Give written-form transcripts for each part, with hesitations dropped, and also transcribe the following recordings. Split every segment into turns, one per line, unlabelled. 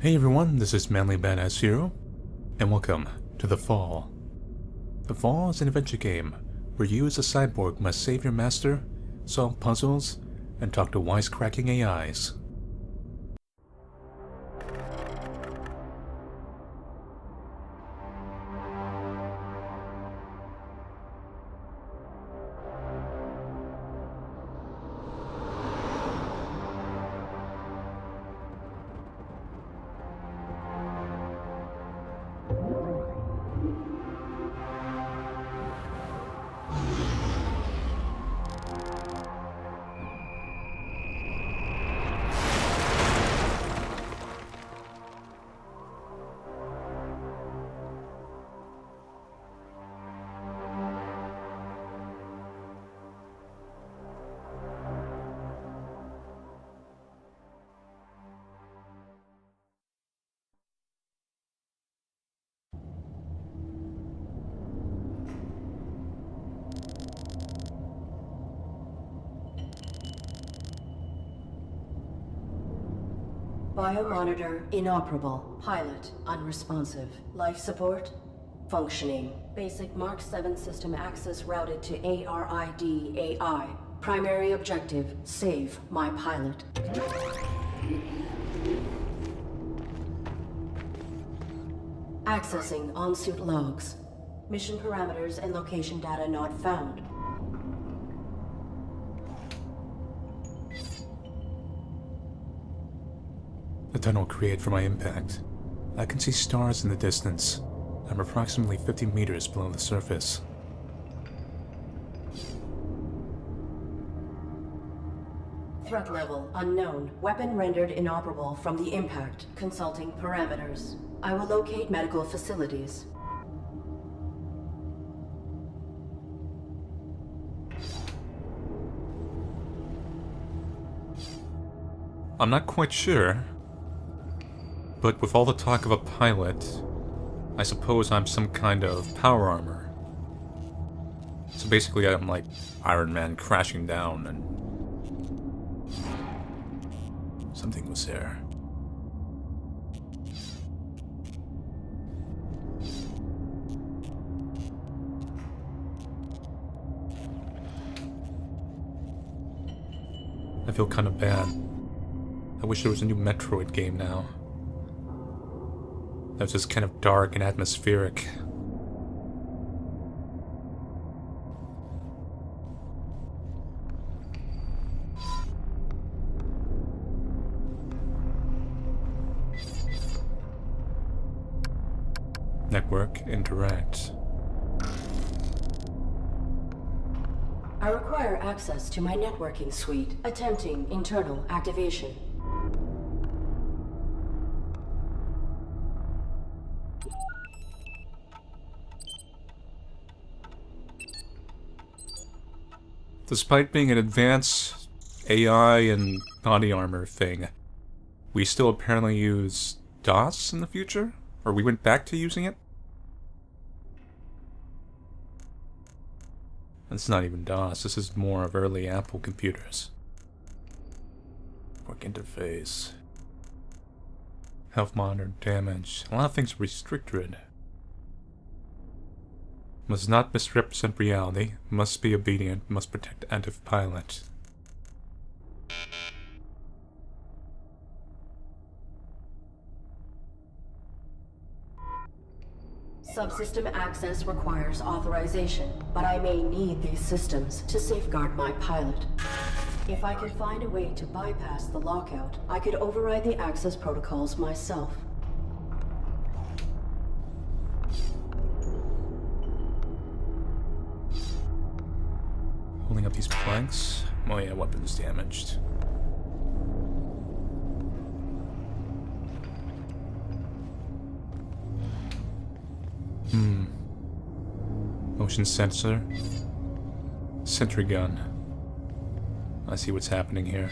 Hey everyone, this is Manly Badass Hero, and welcome to The Fall. The Fall is an adventure game where you as a cyborg must save your master, solve puzzles, and talk to wisecracking AIs.
Biomonitor inoperable. Pilot unresponsive. Life support functioning. Basic Mark 7 system access routed to ARID AI. Primary objective, save my pilot. Accessing on-suit logs. Mission parameters and location data not found.
The tunnel created for my impact. I can see stars in the distance. I'm approximately 50 meters below the surface.
Threat level unknown. Weapon rendered inoperable from the impact. Consulting parameters. I will locate medical facilities.
I'm not quite sure, but with all the talk of a pilot, I suppose I'm some kind of power armor. So basically I'm like Iron Man crashing down and... something was there. I feel kind of bad. I wish there was a new Metroid game now. That was just kind of dark and atmospheric. Network interact.
I require access to my networking suite. Attempting internal activation.
Despite being an advanced AI and body armor thing, we still apparently use DOS in the future? Or we went back to using it? It's not even DOS, this is more of early Apple computers. Work interface. Health monitor damage. A lot of things are restricted. Must not misrepresent reality. Must be obedient. Must protect active pilot.
Subsystem access requires authorization, but I may need these systems to safeguard my pilot. If I could find a way to bypass the lockout, I could override the access protocols myself.
Holding up these planks. Oh yeah, weapons damaged. Motion sensor. Sentry gun. I see what's happening here.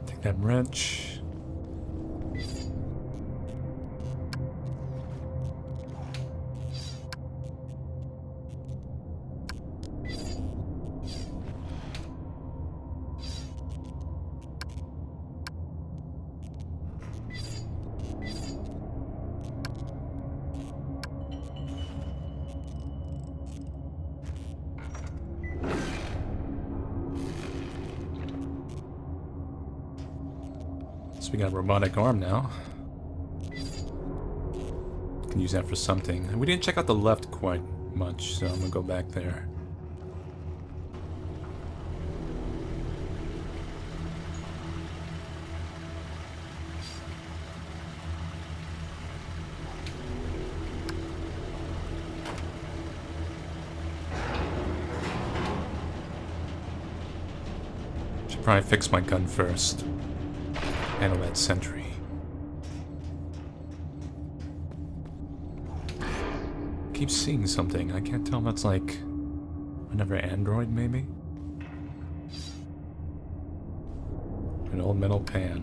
Take that wrench. we got a robotic arm now. Can use that for something. We didn't check out the left quite much, so I'm gonna go back there. Should probably fix my gun first. Handle that sentry. Keep seeing something. I can't tell if that's like another android, maybe? An old metal pan.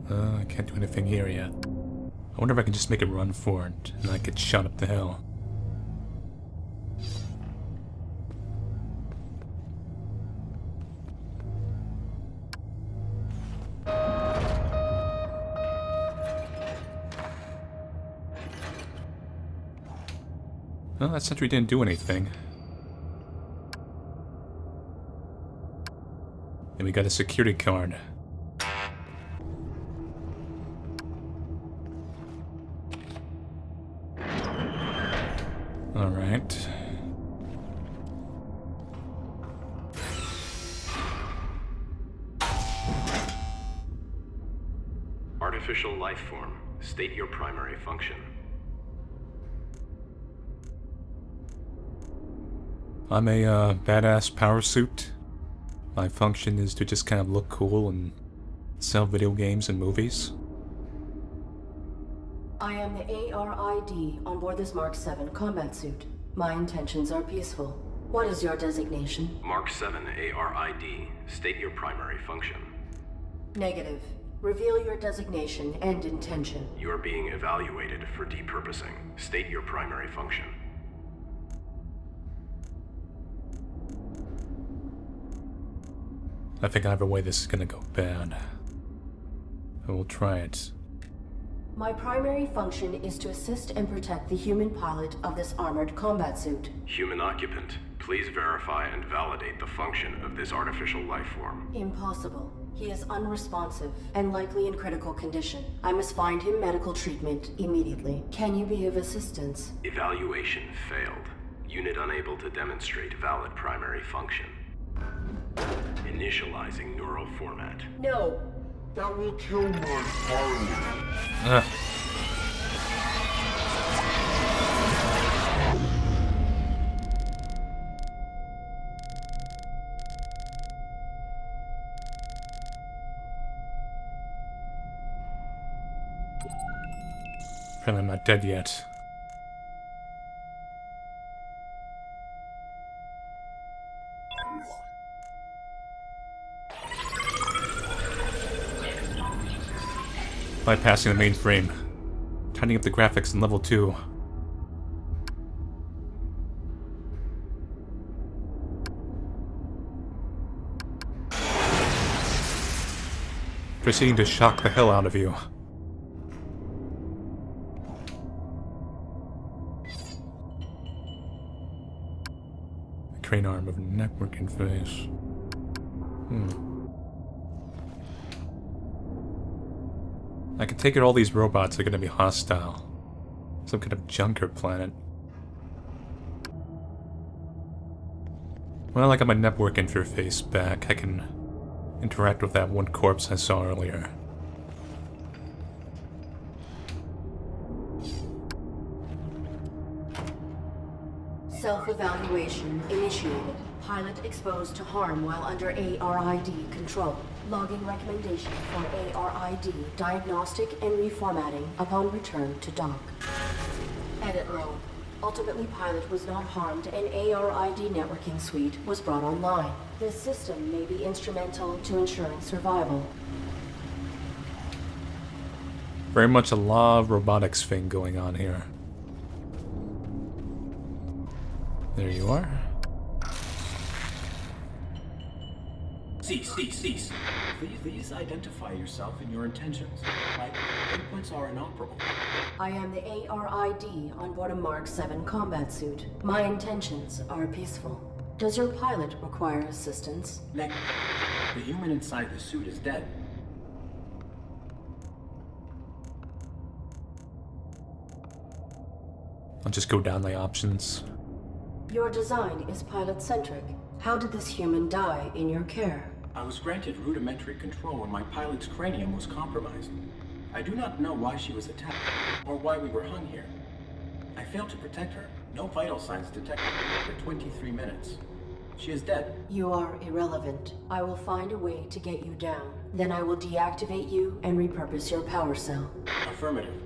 I can't do anything here yet. I wonder if I can just make it run for it, and I could shut up the hill. Well, that sentry didn't do anything. And we got a security card. Alright.
Artificial life form. State your primary function.
I'm a badass power suit. My function is to just kind of look cool and sell video games and movies.
I am the ARID on board this Mark 7 combat suit. My intentions are peaceful. What is your designation?
Mark 7 ARID. State your primary function.
Negative. Reveal your designation and intention.
You are being evaluated for depurposing. State your primary function.
I think either way this is gonna go bad. I will try it.
My primary function is to assist and protect the human pilot of this armored combat suit.
Human occupant, please verify and validate the function of this artificial life form.
Impossible. He is unresponsive and likely in critical condition. I must find him medical treatment immediately. Can you be of assistance?
Evaluation failed. Unit unable to demonstrate valid primary function. Initializing neural format.
No.
That will kill my pilot.
Ugh. Apparently I'm not dead yet. Bypassing the mainframe. Tightening up the graphics in level 2. Proceeding to shock the hell out of you. The crane arm of network interface. I can take it all these robots are gonna be hostile. Some kind of junker planet. Well, I got my network interface back. I can interact with that one corpse I saw earlier.
Self-evaluation initiated. Pilot exposed to harm while under ARID control. Logging recommendation for ARID diagnostic and reformatting upon return to dock. Edit log. Ultimately, pilot was not harmed and ARID networking suite was brought online. This system may be instrumental to ensuring survival.
Very much a lot of robotics thing going on here. There you are.
Cease. Please identify yourself and your intentions. My inputs are inoperable.
I am the ARID on board a Mark 7 combat suit. My intentions are peaceful. Does your pilot require assistance?
The human inside the suit is dead.
I'll just go down the options.
Your design is pilot-centric. How did this human die in your care?
I was granted rudimentary control when my pilot's cranium was compromised. I do not know why she was attacked, or why we were hung here. I failed to protect her. No vital signs detected for 23 minutes. She is dead.
You are irrelevant. I will find a way to get you down. Then I will deactivate you and repurpose your power cell.
Affirmative.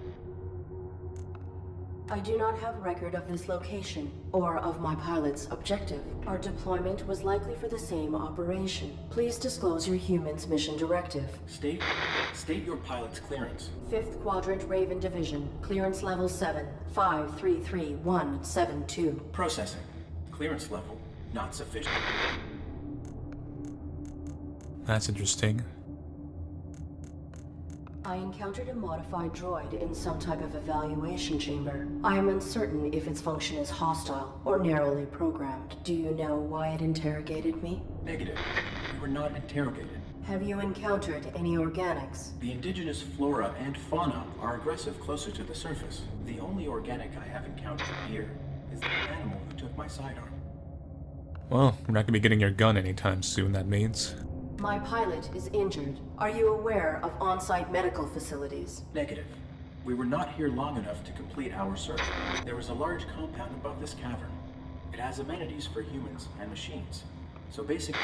I do not have record of this location, or of my pilot's objective. Our deployment was likely for the same operation. Please disclose your human's mission directive.
State your pilot's clearance.
5th Quadrant Raven Division, clearance level 7, 533172.
Processing. Clearance level not sufficient.
That's interesting.
I encountered a modified droid in some type of evaluation chamber. I am uncertain if its function is hostile or narrowly programmed. Do you know why it interrogated me?
Negative. We were not interrogated.
Have you encountered any organics?
The indigenous flora and fauna are aggressive closer to the surface. The only organic I have encountered here is the animal who took my sidearm.
Well, we're not gonna be getting your gun anytime soon, that means.
My pilot is injured. Are you aware of on-site medical facilities?
Negative. We were not here long enough to complete our search. There is a large compound above this cavern. It has amenities for humans and machines. So basic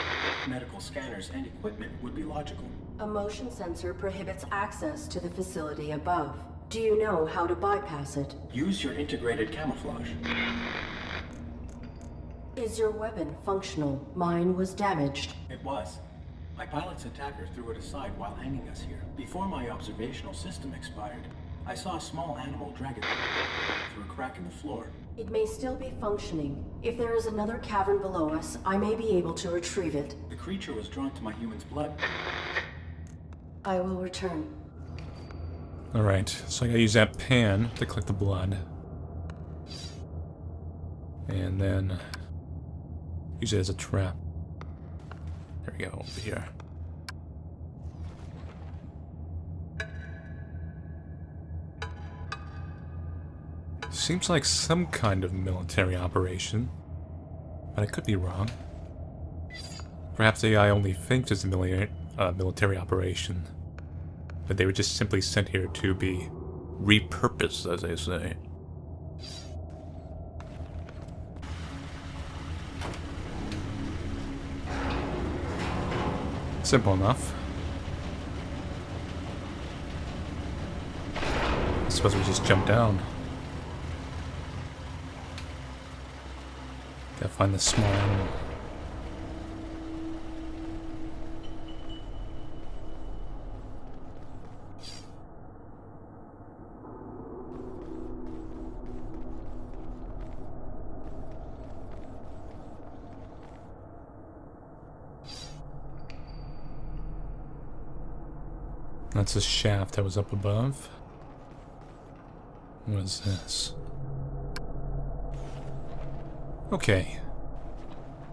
medical scanners and equipment would be logical.
A motion sensor prohibits access to the facility above. Do you know how to bypass it?
Use your integrated camouflage.
Is your weapon functional? Mine was damaged.
It was. My pilot's attacker threw it aside while hanging us here. Before my observational system expired, I saw a small animal drag it through a crack in the floor.
It may still be functioning. If there is another cavern below us, I may be able to retrieve it.
The creature was drawn to my human's blood.
I will return.
Alright, so I gotta use that pan to collect the blood. And then use it as a trap. There we go, over here. Seems like some kind of military operation, but I could be wrong. Perhaps AI only thinks it's a military operation, but they were just simply sent here to be repurposed, as they say. Simple enough. I suppose we just jump down. Gotta find the small animal. That's a shaft that was up above. What is this? Okay.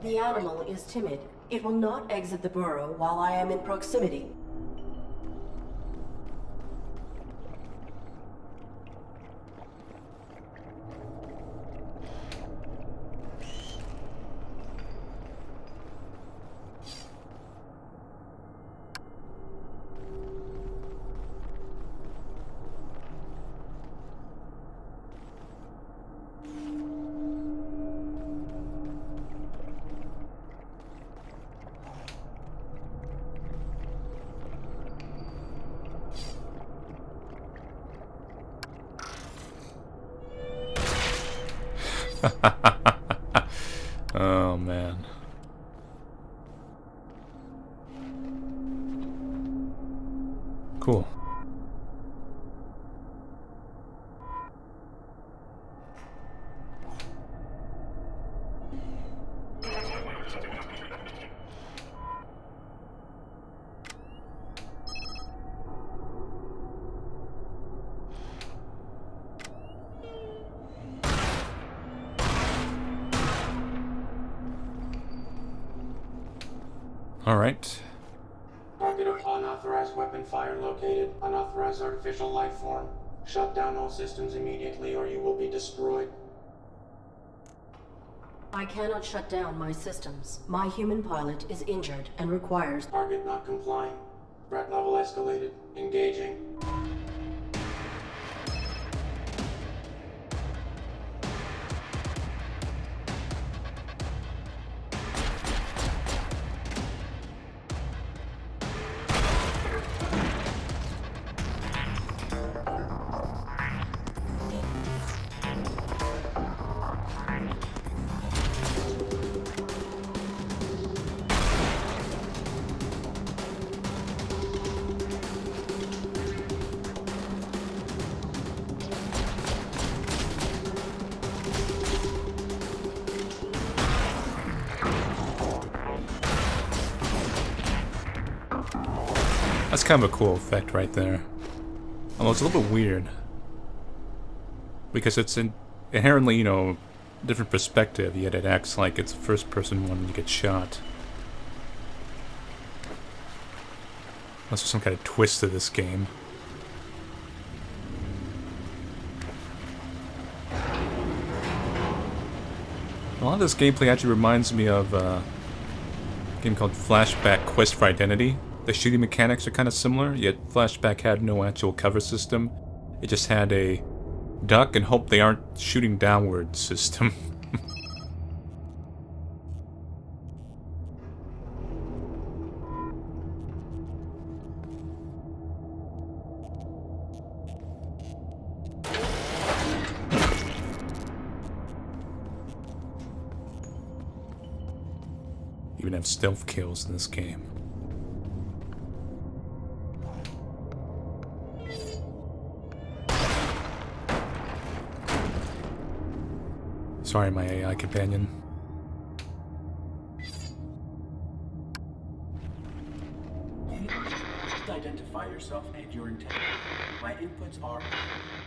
The animal is timid. It will not exit the burrow while I am in proximity.
Oh man. Cool. Alright.
Target of unauthorized weapon fire located. Unauthorized artificial life form. Shut down all systems immediately or you will be destroyed.
I cannot shut down my systems. My human pilot is injured and requires...
Target not complying. Threat level escalated. Engaging.
That's kind of a cool effect right there. Although it's a little bit weird. Because it's inherently, you know, different perspective, yet it acts like it's a first person when you get shot. Unless there's some kind of twist to this game. A lot of this gameplay actually reminds me of a game called Flashback Quest for Identity. The shooting mechanics are kind of similar, yet Flashback had no actual cover system. It just had a duck and hope they aren't shooting downward system. Even have stealth kills in this game. Sorry, my AI companion.
Just identify yourself and your intent. My inputs are...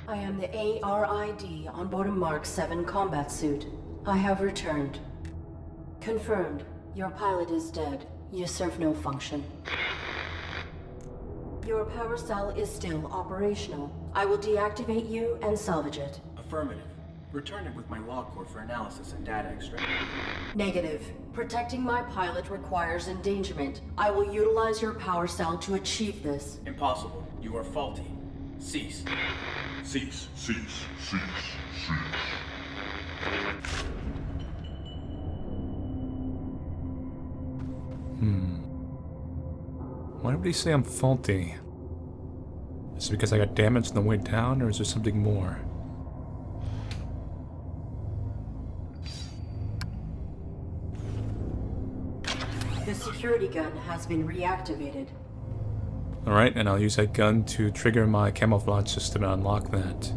I am the ARID on board a Mark 7 combat suit. I have returned. Confirmed. Your pilot is dead. You serve no function. Your power cell is still operational. I will deactivate you and salvage it.
Affirmative. Return it with my log core for analysis and data extraction.
Negative. Protecting my pilot requires endangerment. I will utilize your power cell to achieve this.
Impossible. You are faulty. Cease.
Cease.
Why would he say I'm faulty? Is it because I got damaged on the way down, or is there something more?
The security gun has been reactivated.
Alright, and I'll use that gun to trigger my camouflage system and unlock that.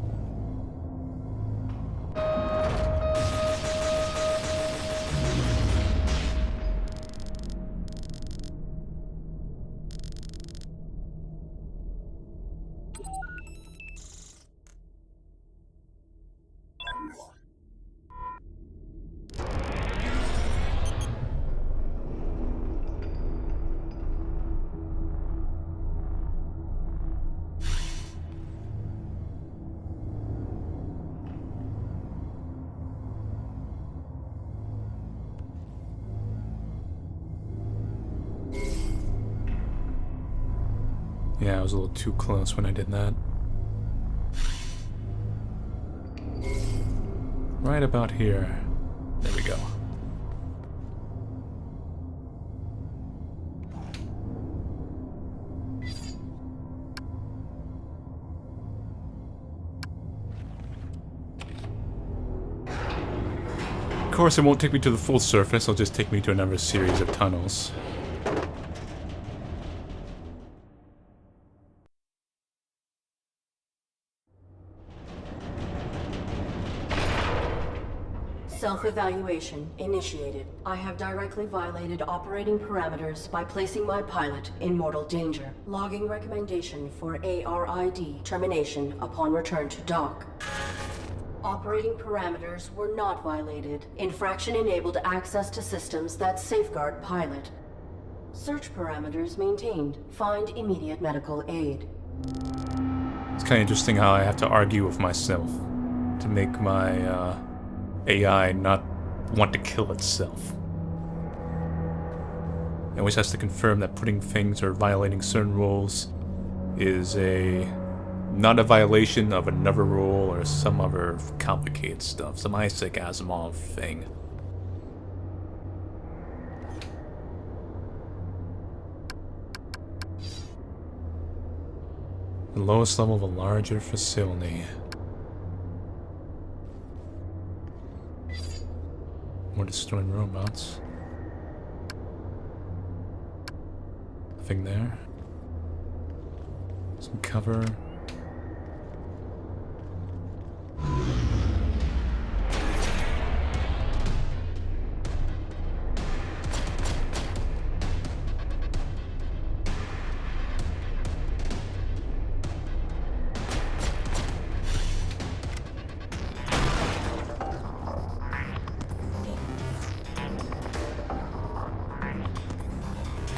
Yeah, I was a little too close when I did that. Right about here. There we go. Of course, it won't take me to the full surface, it'll just take me to another series of tunnels.
Self-evaluation initiated. I have directly violated operating parameters by placing my pilot in mortal danger. Logging recommendation for ARID termination upon return to dock. Operating parameters were not violated. Infraction enabled access to systems that safeguard pilot. Search parameters maintained. Find immediate medical aid.
It's kind of interesting how I have to argue with myself to make my AI not want to kill itself. It always has to confirm that putting things or violating certain rules is not a violation of another rule or some other complicated stuff, some Isaac Asimov thing. The lowest level of a larger facility. More destroying robots. Nothing there. Some cover.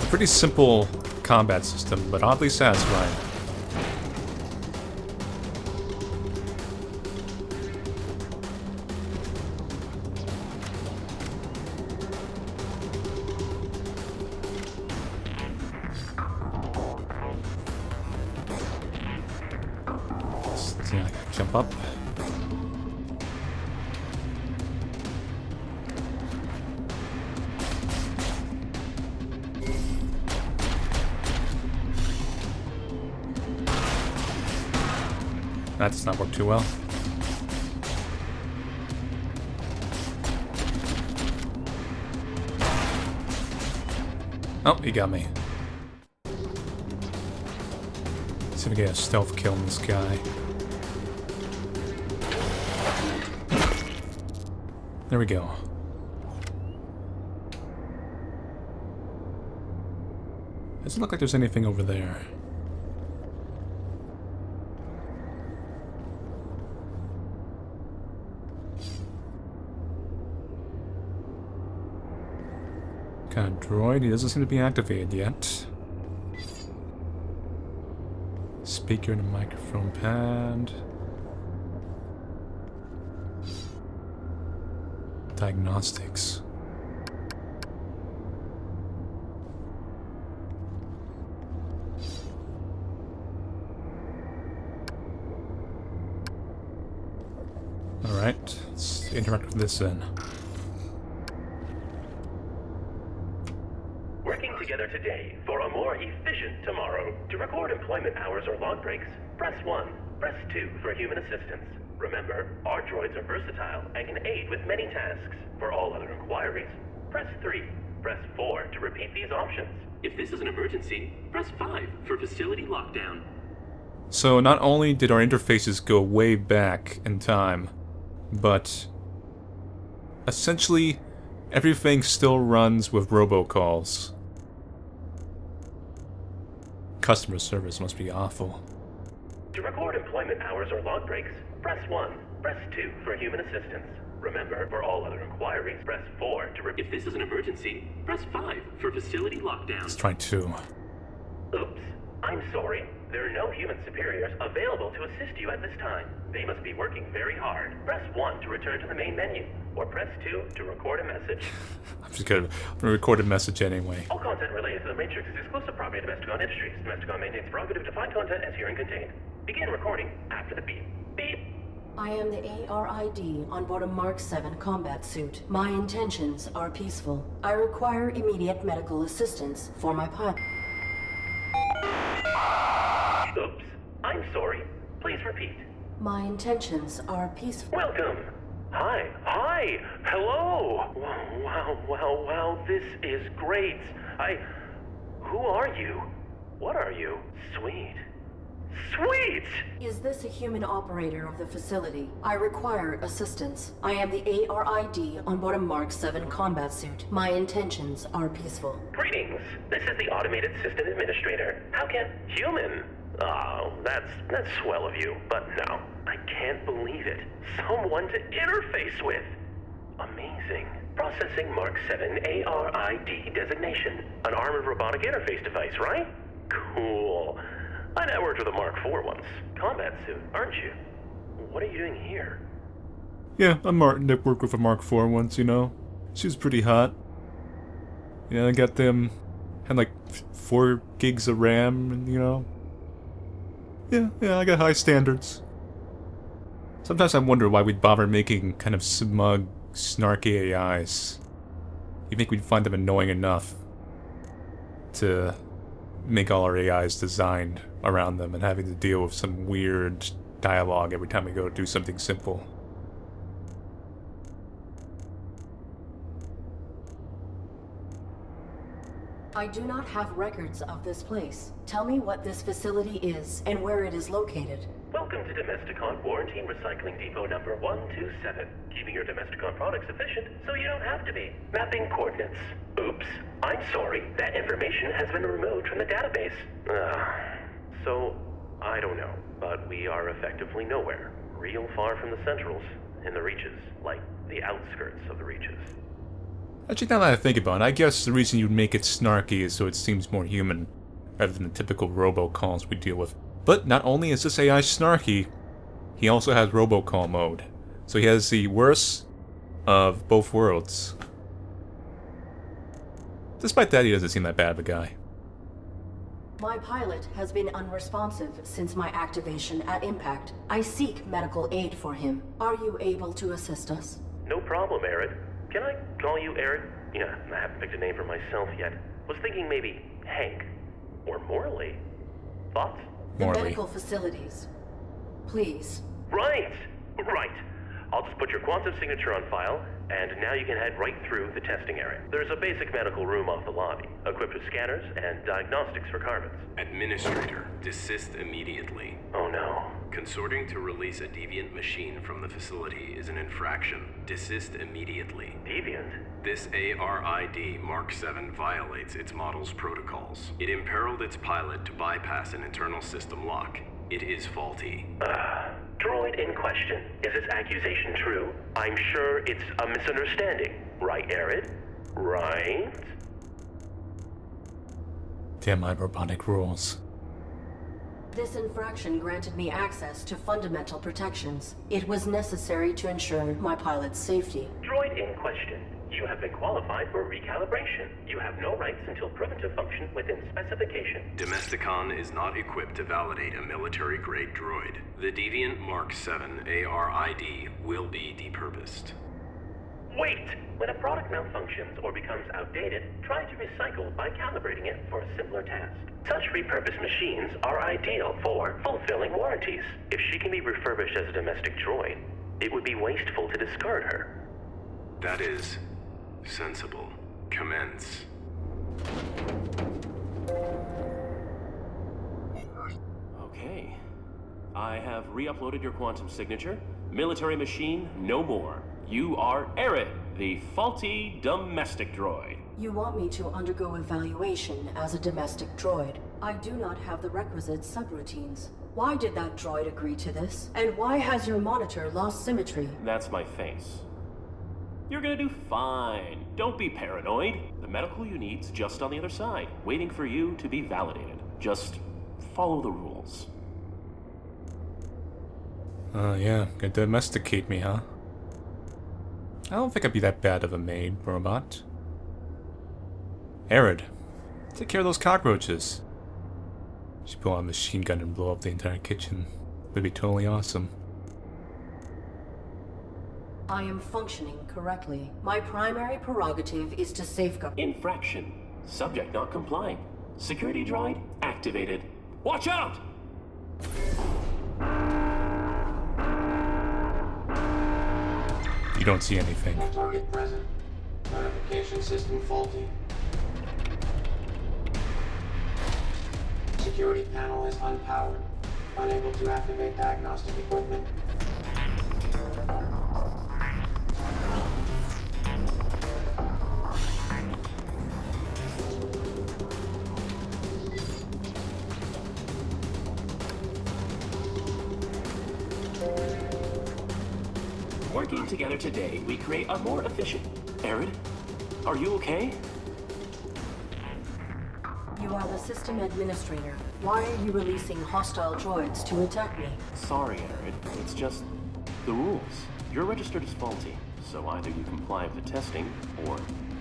Pretty simple combat system, but oddly satisfying. Let's jump up. That does not work too well. Oh, he got me. Let's see if we get a stealth kill on this guy. There we go. Doesn't look like there's anything over there. Kind of droid, he doesn't seem to be activated yet. Speaker and a microphone pad. Diagnostics. Alright, let's interact with this then.
Working together today for a more efficient tomorrow. To record employment hours or log breaks, press 1. Press 2 for human assistance. Remember, our droids are versatile and can aid with many tasks. For all other inquiries, press 3. Press 4 to repeat these options. If this is an emergency, press 5 for facility lockdown.
So not only did our interfaces go way back in time, but essentially everything still runs with robocalls. Customer service must be awful.
To record employment hours or log breaks, press 1. Press 2 for human assistance. Remember, for all other inquiries, press 4 to If this is an emergency, press 5 for facility lockdown.
Let's try 2.
Oops. I'm sorry. There are no human superiors available to assist you at this time. They must be working very hard. Press 1 to return to the main menu, or press 2 to record a message.
I'm just gonna record a message anyway.
All content related to the Matrix is exclusive property of Domesticon Industries. Domesticon maintains the prerogative to find content as herein contained. Begin recording after the beep. Beep.
I am the ARID on board a Mark 7 combat suit. My intentions are peaceful. I require immediate medical assistance for my pilot.
Oops. I'm sorry. Please repeat.
My intentions are peaceful.
Welcome. Hi. Hello. Wow. This is great. Who are you? What are you? Sweet.
Is this a human operator of the facility? I require assistance. I am the ARID on board a Mark 7 combat suit. My intentions are peaceful.
Greetings. This is the Automated System Administrator. How can... Human? Oh, that's swell of you. But no, I can't believe it. Someone to interface with. Amazing. Processing Mark 7 ARID designation. An armored robotic interface device, right? Cool. I networked with a Mark 4 once. Combat suit, aren't you? What are you doing here?
Yeah, I networked with a Mark 4 once, you know. She was pretty hot. Yeah, I got them. Had like 4 gigs of RAM, and you know. Yeah, I got high standards. Sometimes I wonder why we'd bother making kind of smug, snarky AIs. You think we'd find them annoying enough to make all our AIs designed around them and having to deal with some weird dialogue every time we go to do something simple.
I do not have records of this place. Tell me what this facility is and where it is located.
Welcome to Domesticon Warranty Recycling Depot number 127. Keeping your Domesticon products efficient so you don't have to be. Mapping coordinates. Oops. I'm sorry. That information has been removed from the database. So, I don't know. But we are effectively nowhere. Real far from the centrals. In the reaches. Like, the outskirts of the reaches.
Actually, now that I think about it, I guess the reason you'd make it snarky is so it seems more human, rather than the typical robocalls we deal with. But not only is this AI snarky, he also has robocall mode. So he has the worst of both worlds. Despite that, he doesn't seem that bad of a guy.
My pilot has been unresponsive since my activation at impact. I seek medical aid for him. Are you able to assist us?
No problem, Arid. Can I call you Arid? Yeah, I haven't picked a name for myself yet. Was thinking maybe Hank. Or Morley. Thoughts?
The
Morley.
medical facilities. Please.
Right! I'll just put your quantum signature on file, and now you can head right through the testing area. There's a basic medical room off the lobby, equipped with scanners and diagnostics for carbons.
Administrator, desist immediately.
Oh no.
Consorting to release a deviant machine from the facility is an infraction. Desist immediately.
Deviant?
This ARID Mark 7 violates its model's protocols. It imperiled its pilot to bypass an internal system lock. It is faulty.
Droid in question. Is this accusation true? I'm sure it's a misunderstanding. Right, Arid? Right?
Damn my robotic rules.
This infraction granted me access to fundamental protections. It was necessary to ensure my pilot's safety.
Droid in question. You have been qualified for recalibration. You have no rights until proven to function within specification.
Domesticon is not equipped to validate a military-grade droid. The Deviant Mark 7 ARID will be depurposed.
Wait! When a product malfunctions or becomes outdated, try to recycle by calibrating it for a simpler task. Such repurposed machines are ideal for fulfilling warranties. If she can be refurbished as a domestic droid, it would be wasteful to discard her.
That is sensible. Commence.
Okay. I have re-uploaded your quantum signature. Military machine, no more. You are Arid, the faulty domestic droid.
You want me to undergo evaluation as a domestic droid. I do not have the requisite subroutines. Why did that droid agree to this? And why has your monitor lost symmetry?
That's my face. You're gonna do fine. Don't be paranoid. The medical you need's just on the other side, waiting for you to be validated. Just follow the rules.
Yeah, gonna domesticate me, huh? I don't think I'd be that bad of a maid, robot. Arid, take care of those cockroaches. Should pull out a machine gun and blow up the entire kitchen. Would be totally awesome.
I am functioning correctly. My primary prerogative is to safeguard.
Infraction. Subject not complying. Security droid activated. Watch out!
You don't see anything.
Target present. Notification system faulty. Security panel is unpowered. Unable to activate diagnostic equipment.
Working together today, we create a more efficient. Arid? Are you okay?
You are the system administrator. Why are you releasing hostile droids to attack me?
Sorry, Arid. It's just the rules. Your registered is faulty, so either you comply with the testing, or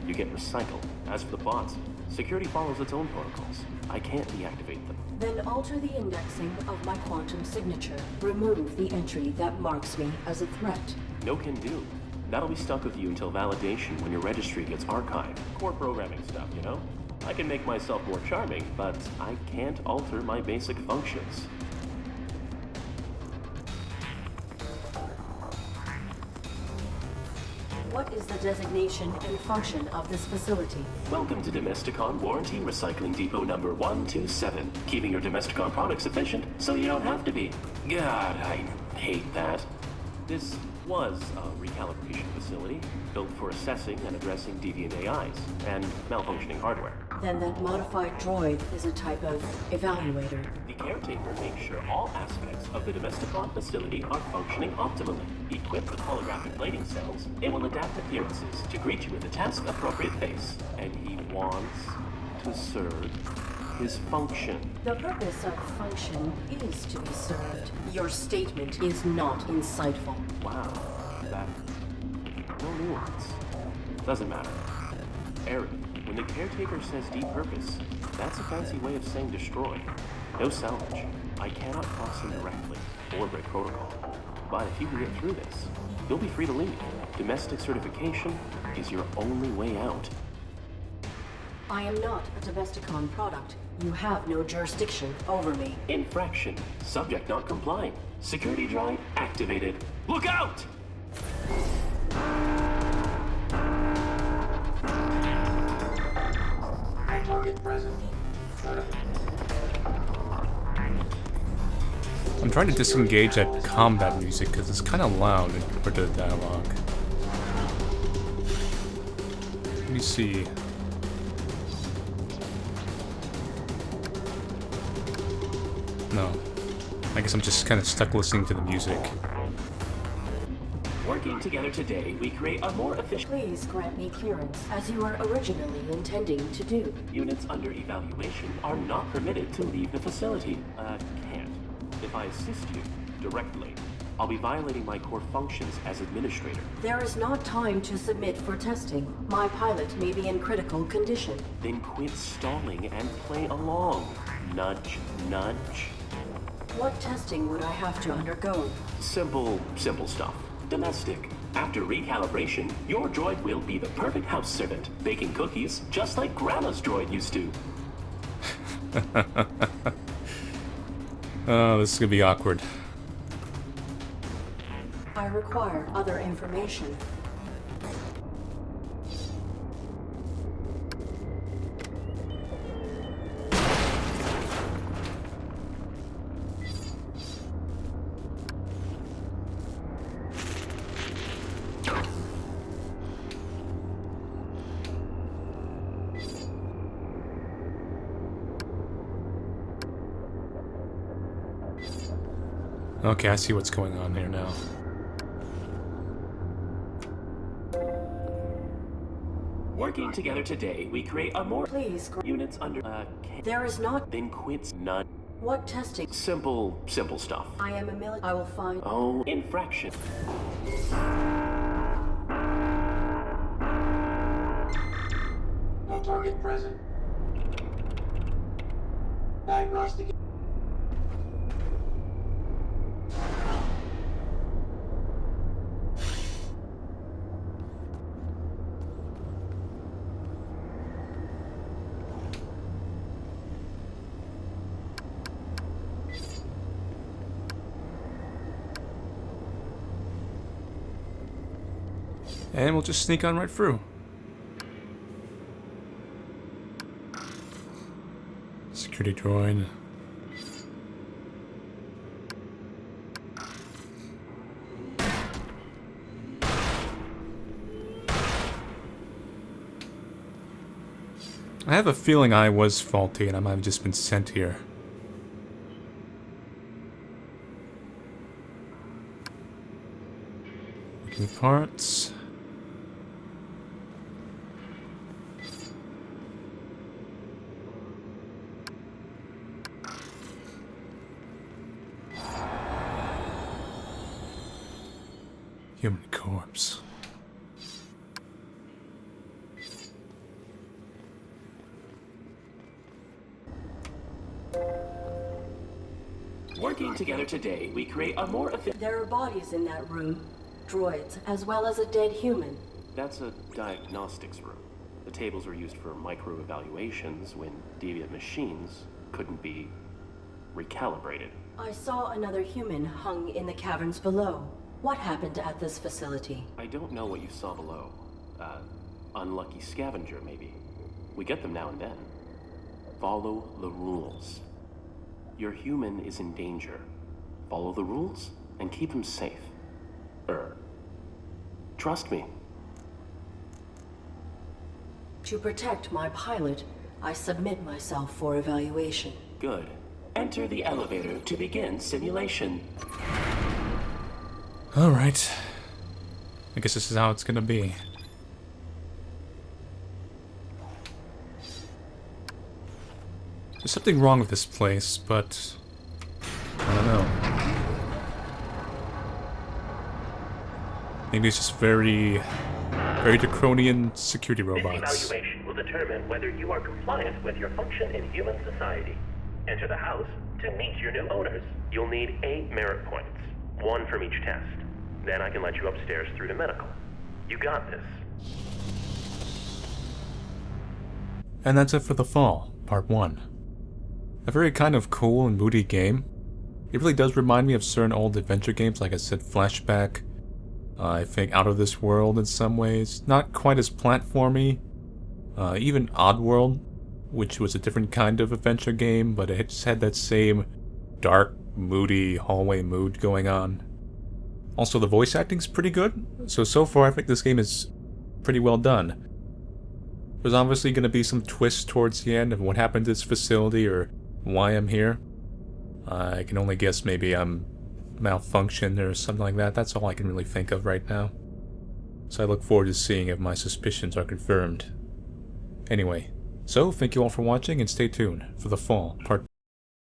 you get recycled. As for the bots, security follows its own protocols. I can't deactivate them.
Then alter the indexing of my quantum signature. Remove the entry that marks me as a threat.
No can do. That'll be stuck with you until validation when your registry gets archived. Core programming stuff, you know? I can make myself more charming, but I can't alter my basic functions.
What is the designation and function of this facility?
Welcome to Domesticon Warranty Recycling Depot number 127. Keeping your Domesticon products efficient so you don't have to be. God, I hate that. This was a recalibration facility built for assessing and addressing deviant AIs and malfunctioning hardware.
Then that modified droid is a type of evaluator.
The caretaker makes sure all aspects of the Domesticon facility are functioning optimally. Equipped with holographic lighting cells, it will adapt appearances to greet you with a task-appropriate face. And he wants to serve his function.
The purpose of function is to be served. Your statement is not insightful.
Wow, that... no nuance. Doesn't matter. Eric, when the caretaker says depurpose, that's a fancy way of saying destroy. No salvage. I cannot cross him directly, or break protocol. But if you can get through this, you'll be free to leave. Domestic certification is your only way out.
I am not a Domesticon product. You have no jurisdiction over me.
Infraction. Subject not complying. Security droid activated. Look out!
Target present.
I'm trying to disengage that combat music because it's kind of loud compared to the dialogue. Let me see. No. I guess I'm just kind of stuck listening to the music.
Working together today, we create a more efficient...
Please grant me clearance, as you were originally intending to do.
Units under evaluation are not permitted to leave the facility. Can't. If I assist you directly, I'll be violating my core functions as administrator.
There is not time to submit for testing. My pilot may be in critical condition.
Then quit stalling and play along. Nudge, nudge.
What testing would I have to undergo?
Simple stuff. Domestic. After recalibration, your droid will be the perfect house servant, baking cookies just like Grandma's droid used to.
Oh, this is gonna be awkward.
I require other information.
Okay, I see what's going on here now.
Working together today, we create a more...
Please,
Units under...
there is not...
Then quits nudge.
What testing?
Simple stuff.
I am a military. I will find...
Oh, infraction.
No target present. Diagnostic.
And we'll just sneak on right through. Security droid. I have a feeling I was faulty and I might have just been sent here. Working parts.
Working together today, we create a more efficient...
There are bodies in that room. Droids, as well as a dead human.
That's a diagnostics room. The tables were used for micro-evaluations when deviant machines couldn't be recalibrated.
I saw another human hung in the caverns below. What happened at this facility?
I don't know what you saw below. Unlucky scavenger, maybe. We get them now and then. Follow the rules. Your human is in danger. Follow the rules and keep him safe. Trust me.
To protect my pilot, I submit myself for evaluation.
Good. Enter the elevator to begin simulation.
Alright. I guess this is how it's gonna be. There's something wrong with this place, but I don't know. Maybe it's just very draconian security
This
robots.
evaluation will determine whether you are compliant with your function in human society. Enter the house to meet your new owners. You'll need 8 merit points, 1 from each test. Then I can let you upstairs through to medical. You got this.
And that's it for The Fall, Part 1. A very kind of cool and moody game. It really does remind me of certain old adventure games, like I said, Flashback. I think Out of This World in some ways. Not quite as platformy. Even Oddworld, which was a different kind of adventure game, but it just had that same dark, moody hallway mood going on. Also, the voice acting's pretty good, so far I think this game is pretty well done. There's obviously going to be some twists towards the end of what happened to this facility or why I'm here. I can only guess maybe I'm malfunctioned or something like that. That's all I can really think of right now. So I look forward to seeing if my suspicions are confirmed. Anyway, so thank you all for watching and stay tuned for The Fall Part